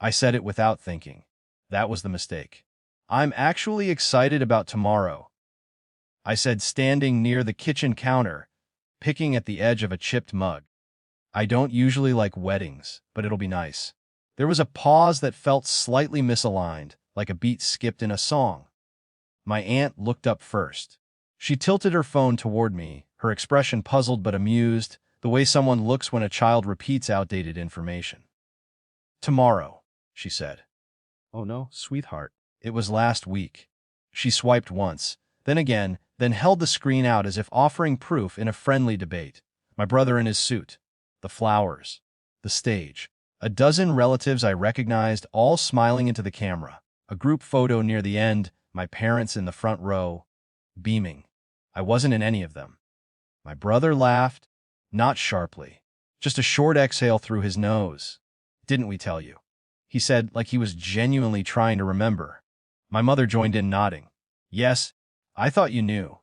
I said it without thinking. That was the mistake. I'm actually excited about tomorrow, I said, standing near the kitchen counter, picking at the edge of a chipped mug. I don't usually like weddings, but it'll be nice. There was a pause that felt slightly misaligned, like a beat skipped in a song. My aunt looked up first. She tilted her phone toward me, her expression puzzled but amused, the way someone looks when a child repeats outdated information. Tomorrow, she said. Oh no, sweetheart. It was last week. She swiped once, then again, then held the screen out as if offering proof in a friendly debate. My brother in his suit. The flowers. The stage. A dozen relatives I recognized, all smiling into the camera. A group photo near the end, my parents in the front row, beaming. I wasn't in any of them. My brother laughed, not sharply, just a short exhale through his nose. Didn't we tell you? He said, like he was genuinely trying to remember. My mother joined in, nodding. Yes, I thought you knew.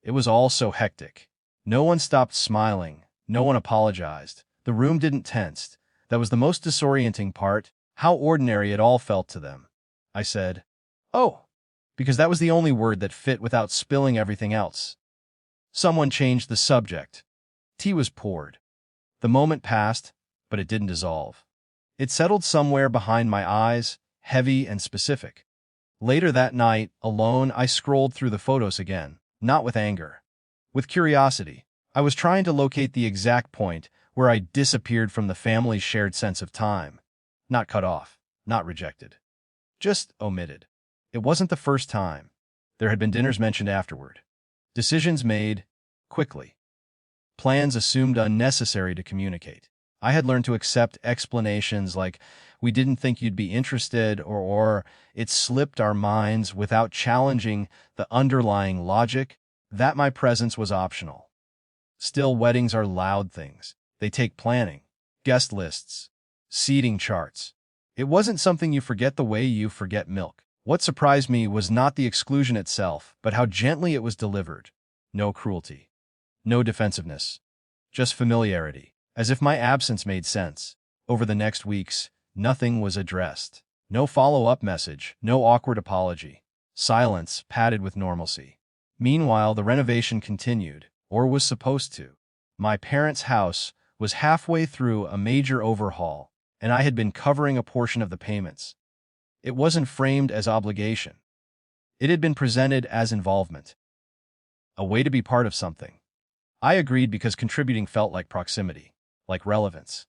It was all so hectic. No one stopped smiling. No one apologized. The room didn't tense. That was the most disorienting part, how ordinary it all felt to them. I said, oh, because that was the only word that fit without spilling everything else. Someone changed the subject. Tea was poured. The moment passed, but it didn't dissolve. It settled somewhere behind my eyes, heavy and specific. Later that night, alone, I scrolled through the photos again, not with anger. With curiosity. I was trying to locate the exact point where I disappeared from the family's shared sense of time. Not cut off, not rejected. Just omitted. It wasn't the first time. There had been dinners mentioned afterward. Decisions made quickly. Plans assumed unnecessary to communicate. I had learned to accept explanations like, we didn't think you'd be interested, or it slipped our minds without challenging the underlying logic that my presence was optional. Still, weddings are loud things. They take planning, guest lists, seating charts. It wasn't something you forget the way you forget milk. What surprised me was not the exclusion itself, but how gently it was delivered. No cruelty. No defensiveness. Just familiarity. As if my absence made sense. Over the next weeks, nothing was addressed. No follow-up message, no awkward apology. Silence padded with normalcy. Meanwhile, the renovation continued, or was supposed to. My parents' house was halfway through a major overhaul, and I had been covering a portion of the payments. It wasn't framed as obligation. It had been presented as involvement. A way to be part of something. I agreed because contributing felt like proximity, like relevance.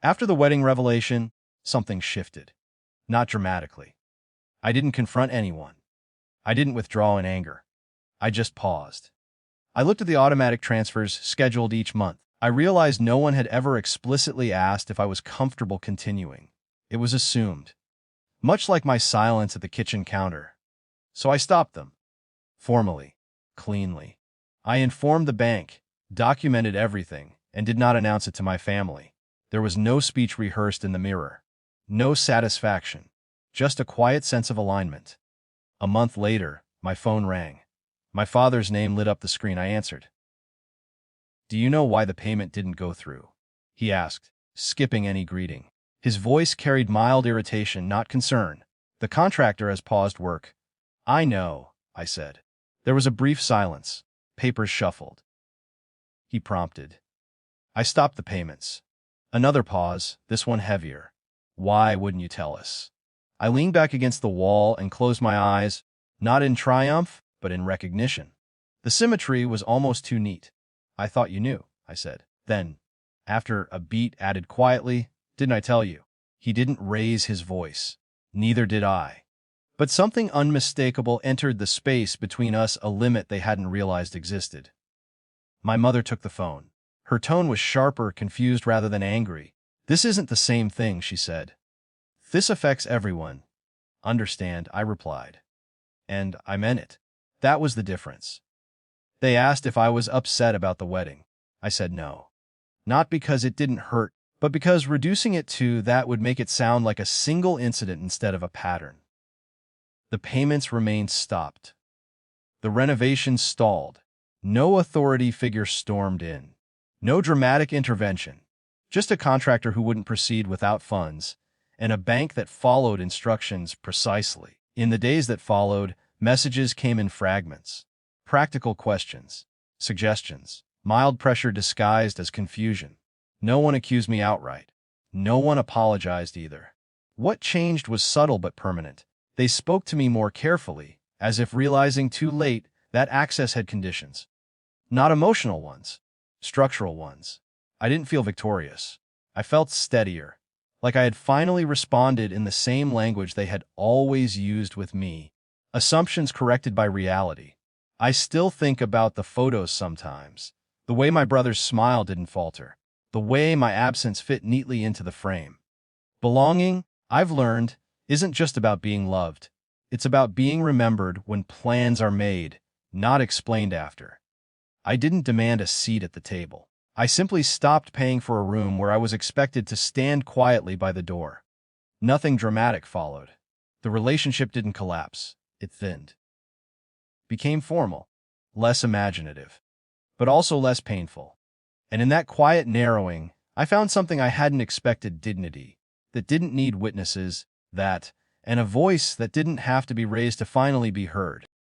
After the wedding revelation, something shifted. Not dramatically. I didn't confront anyone. I didn't withdraw in anger. I just paused. I looked at the automatic transfers scheduled each month. I realized no one had ever explicitly asked if I was comfortable continuing. It was assumed. Much like my silence at the kitchen counter. So I stopped them. Formally. Cleanly. I informed the bank, documented everything, and did not announce it to my family. There was no speech rehearsed in the mirror. No satisfaction. Just a quiet sense of alignment. A month later, my phone rang. My father's name lit up the screen. I answered. Do you know why the payment didn't go through? He asked, skipping any greeting. His voice carried mild irritation, not concern. The contractor has paused work. I know, I said. There was a brief silence. Papers shuffled. He prompted. I stopped the payments. Another pause, this one heavier. Why wouldn't you tell us? I leaned back against the wall and closed my eyes, not in triumph, but in recognition. The symmetry was almost too neat. I thought you knew, I said. Then, after a beat added quietly, didn't I tell you? He didn't raise his voice. Neither did I. But something unmistakable entered the space between us, a limit they hadn't realized existed. My mother took the phone. Her tone was sharper, confused rather than angry. This isn't the same thing, she said. This affects everyone. Understand, I replied. And I meant it. That was the difference. They asked if I was upset about the wedding. I said no. Not because it didn't hurt, but because reducing it to that would make it sound like a single incident instead of a pattern. The payments remained stopped. The renovation stalled. No authority figure stormed in. No dramatic intervention. Just a contractor who wouldn't proceed without funds, and a bank that followed instructions precisely. In the days that followed, messages came in fragments. Practical questions, suggestions, mild pressure disguised as confusion. No one accused me outright. No one apologized either. What changed was subtle but permanent. They spoke to me more carefully, as if realizing too late that access had conditions. Not emotional ones, structural ones. I didn't feel victorious. I felt steadier, like I had finally responded in the same language they had always used with me. Assumptions corrected by reality. I still think about the photos sometimes. The way my brother's smile didn't falter. The way my absence fit neatly into the frame. Belonging, I've learned, isn't just about being loved. It's about being remembered when plans are made, not explained after. I didn't demand a seat at the table. I simply stopped paying for a room where I was expected to stand quietly by the door. Nothing dramatic followed. The relationship didn't collapse. It thinned. Became formal, less imaginative, but also less painful. And in that quiet narrowing, I found something I hadn't expected: dignity, that didn't need witnesses, and a voice that didn't have to be raised to finally be heard.